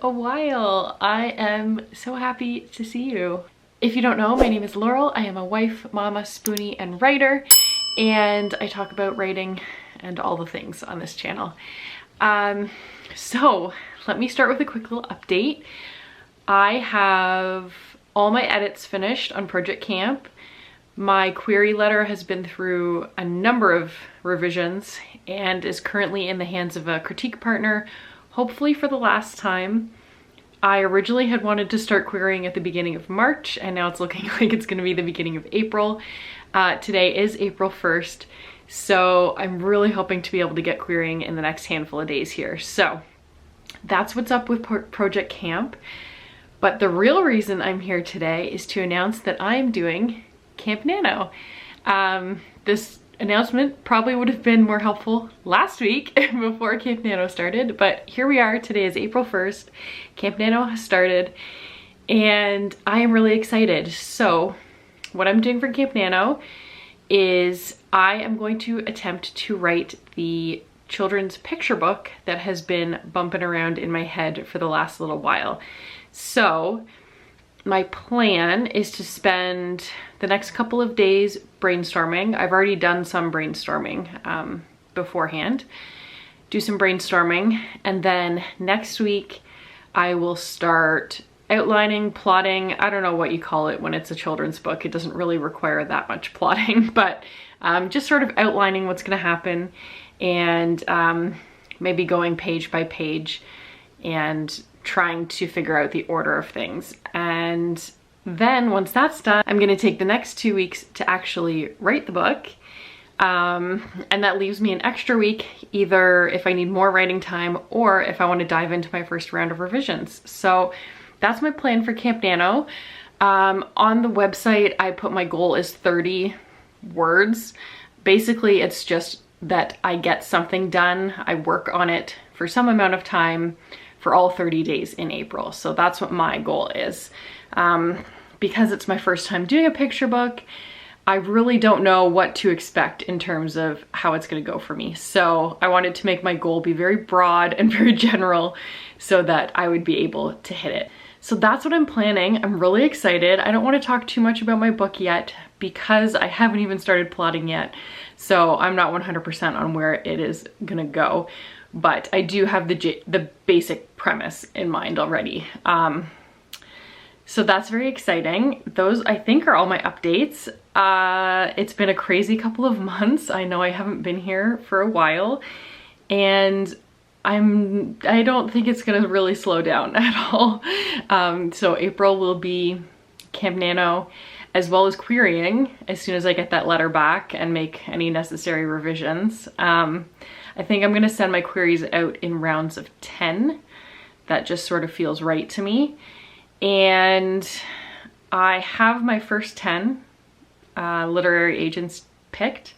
a while. I am so happy to see you. If you don't know, my name is Laurel. I am a wife, mama, spoonie, and writer, and I talk about writing and all the things on this channel. So let me start with a quick little update. I have all my edits finished on Project Camp. My query letter has been through a number of revisions and is currently in the hands of a critique partner, hopefully for the last time. I originally had wanted to start querying at the beginning of March, and now it's looking like it's going to be the beginning of April. Today is April 1st, so I'm really hoping to be able to get querying in the next handful of days here. So that's what's up with Project Camp. But the real reason I'm here today is to announce that I'm doing Camp NaNo. This announcement probably would have been more helpful last week before Camp NaNo started, but here we are. Today is April 1st. Camp NaNo has started and I am really excited. So what I'm doing for Camp NaNo is I am going to attempt to write the children's picture book that has been bumping around in my head for the last little while. So my plan is to spend the next couple of days brainstorming. I've already done some brainstorming beforehand. Do some brainstorming, and then next week I will start outlining, plotting. I don't know what you call it when it's a children's book. It doesn't really require that much plotting, but just sort of outlining what's going to happen, and maybe going page by page and trying to figure out the order of things. And then once that's done, I'm going to take the next 2 weeks to actually write the book. And that leaves me an extra week, either if I need more writing time or if I want to dive into my first round of revisions. So that's my plan for Camp NaNo. On the website, I put my goal as 30 words. Basically, it's just that I get something done. I work on it for some amount of time for all 30 days in April. So that's what my goal is. Because it's my first time doing a picture book, I really don't know what to expect in terms of how it's going to go for me. So I wanted to make my goal be very broad and very general so that I would be able to hit it. So that's what I'm planning. I'm really excited. I don't want to talk too much about my book yet because I haven't even started plotting yet. So I'm not 100% on where it is going to go. But I do have the basic premise in mind already. So that's very exciting. Those, I think, are all my updates. It's been a crazy couple of months. I know I haven't been here for a while, and I don't think it's gonna really slow down at all. So April will be Camp NaNo, as well as querying as soon as I get that letter back and make any necessary revisions. I think I'm gonna send my queries out in rounds of 10. That just sort of feels right to me. And I have my first 10 literary agents picked,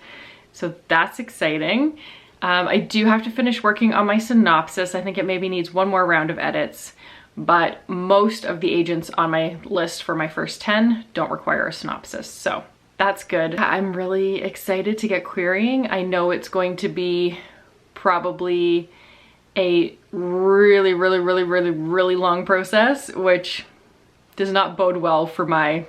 so that's exciting. I do have to finish working on my synopsis. I think it maybe needs one more round of edits, but most of the agents on my list for my first 10 don't require a synopsis, so that's good. I'm really excited to get querying. I know it's going to be probably a really long process, which does not bode well for my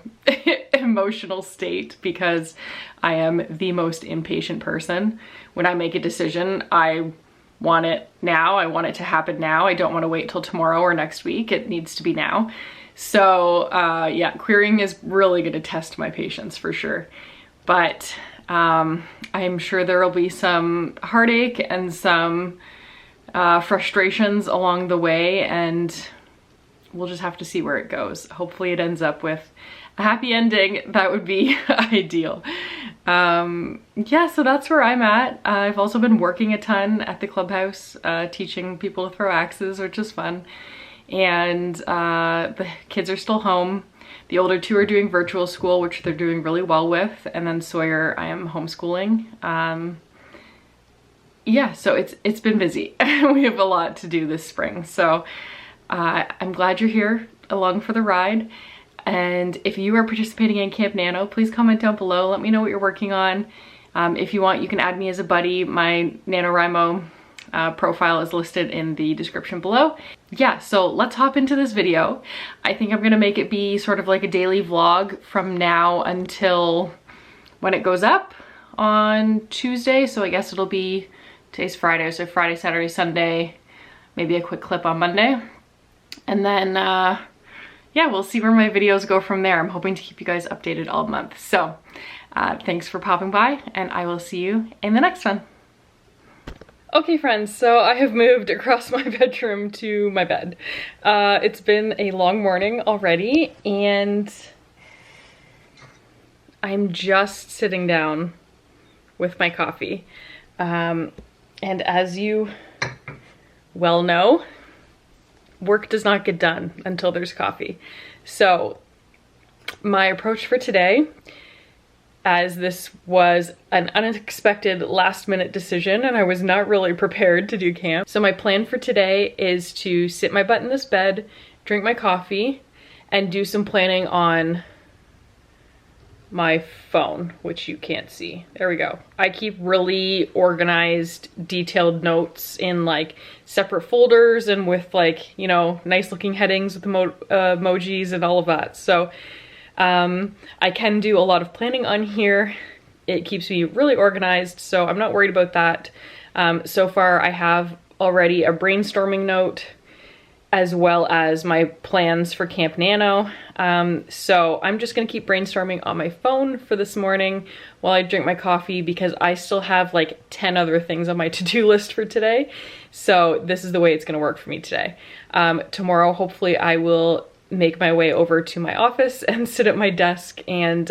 emotional state because I am the most impatient person. When I make a decision, I want it now. I want it to happen now. I don't want to wait till tomorrow or next week. It needs to be now. So yeah, querying is really going to test my patience for sure. But I'm sure there will be some heartache and some frustrations along the way, and we'll just have to see where it goes. Hopefully it ends up with a happy ending. That would be ideal. Yeah, so that's where I'm at. I've also been working a ton at the clubhouse, teaching people to throw axes, which is fun. And the kids are still home. The older two are doing virtual school, which they're doing really well with. And then Sawyer, I am homeschooling. Yeah, so it's been busy. We have a lot to do this spring. So I'm glad you're here along for the ride. And if you are participating in Camp NaNo, please comment down below. Let me know what you're working on. If you want, you can add me as a buddy. My NaNoWriMo profile is listed in the description below. yeah, so let's hop into this video. I think I'm gonna make it be sort of like a daily vlog from now until when it goes up on Tuesday. So I guess it'll be, today's Friday, so Friday, Saturday, Sunday, maybe a quick clip on Monday. And then, yeah, we'll see where my videos go from there. I'm hoping to keep you guys updated all month. So thanks for popping by, and I will see you in the next one. Okay friends, so I have moved across my bedroom to my bed. It's been a long morning already, and I'm just sitting down with my coffee. And as you well know, work does not get done until there's coffee. So my approach for today, as this was an unexpected last minute decision and I was not really prepared to do camp. So my plan for today is to sit my butt in this bed, drink my coffee, and do some planning on my phone, which you can't see. There we go. I keep really organized, detailed notes in like separate folders and with like, you know, nice looking headings with emojis and all of that. So I can do a lot of planning on here. It keeps me really organized, so I'm not worried about that. So far I have already a brainstorming note as well as my plans for Camp NaNo. So I'm just gonna keep brainstorming on my phone for this morning while I drink my coffee, because I still have like 10 other things on my to-do list for today. So this is the way it's gonna work for me today. Tomorrow, hopefully I will make my way over to my office and sit at my desk and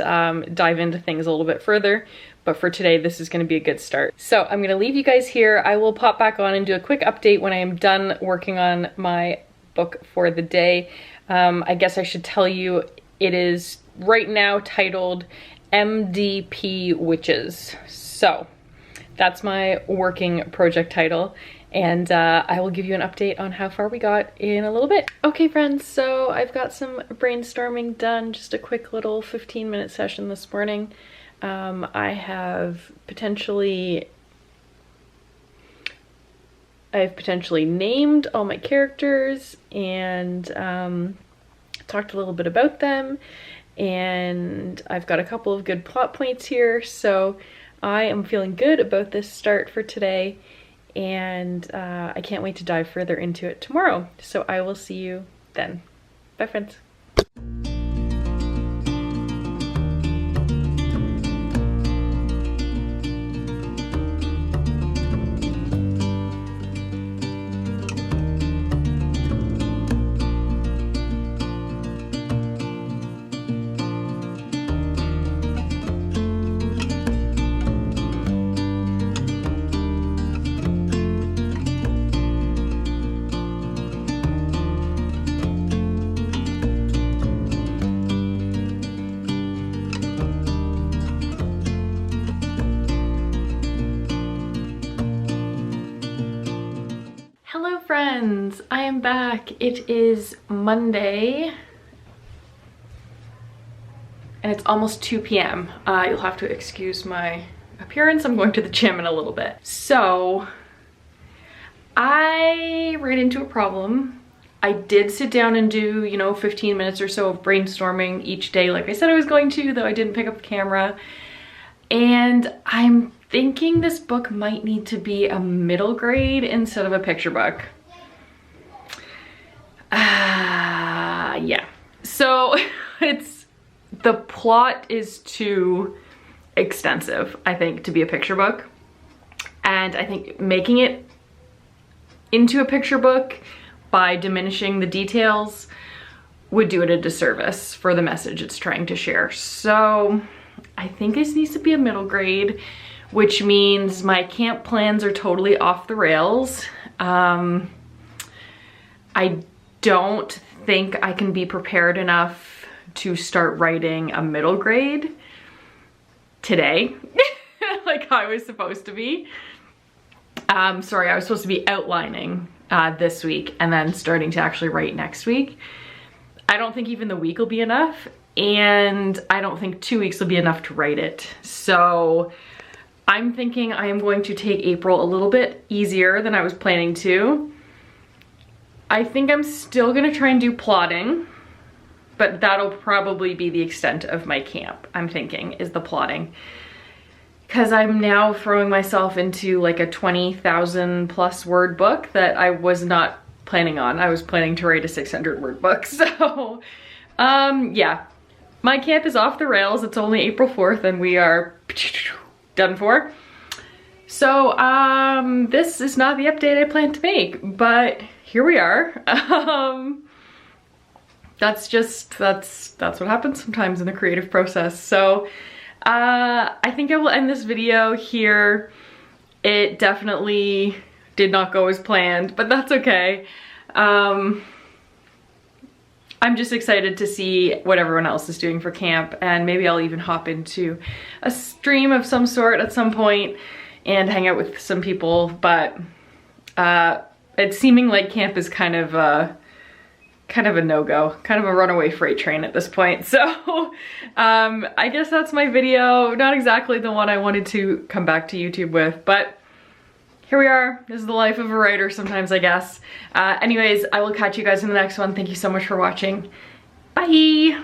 dive into things a little bit further. But for today, this is gonna be a good start. So I'm gonna leave you guys here. I will pop back on and do a quick update when I am done working on my book for the day. I guess I should tell you, it is right now titled MDP Witches. So that's my working project title. And I will give you an update on how far we got in a little bit. Okay friends, so I've got some brainstorming done, just a quick little 15-minute session this morning. I've potentially named all my characters and talked a little bit about them, and I've got a couple of good plot points here, so I am feeling good about this start for today. And I can't wait to dive further into it tomorrow. So I will see you then. Bye friends. Friends, I am back. It is Monday and it's almost 2 p.m. You'll have to excuse my appearance. I'm going to the gym in a little bit. So I ran into a problem. I did sit down and do, you know, 15 minutes or so of brainstorming each day like I said I was going to, though I didn't pick up the camera. And I'm thinking this book might need to be a middle grade instead of a picture book. Yeah. So the plot is too extensive, I think, to be a picture book. And I think making it into a picture book by diminishing the details would do it a disservice for the message it's trying to share. So I think this needs to be a middle grade, which means my camp plans are totally off the rails. I don't think I can be prepared enough to start writing a middle grade today, like I was supposed to be. Sorry, I was supposed to be outlining this week and then starting to actually write next week. I don't think even the week will be enough, and I don't think 2 weeks will be enough to write it. So I'm thinking I am going to take April a little bit easier than I was planning to. I think I'm still gonna try and do plotting, but that'll probably be the extent of my camp, I'm thinking, is the plotting. Because I'm now throwing myself into like a 20,000 plus word book that I was not planning on. I was planning to write a 600 word book. So yeah, my camp is off the rails. It's only April 4th and we are done for. So this is not the update I planned to make, but here we are. That's what happens sometimes in the creative process. So I think I will end this video here. It definitely did not go as planned, but that's okay. I'm just excited to see what everyone else is doing for camp, and maybe I'll even hop into a stream of some sort at some point and hang out with some people, but it's seeming like camp is kind of a no-go, kind of a runaway freight train at this point. So I guess that's my video. Not exactly the one I wanted to come back to YouTube with, but here we are. This is the life of a writer sometimes, I guess. Anyways, I will catch you guys in the next one. Thank you so much for watching. Bye!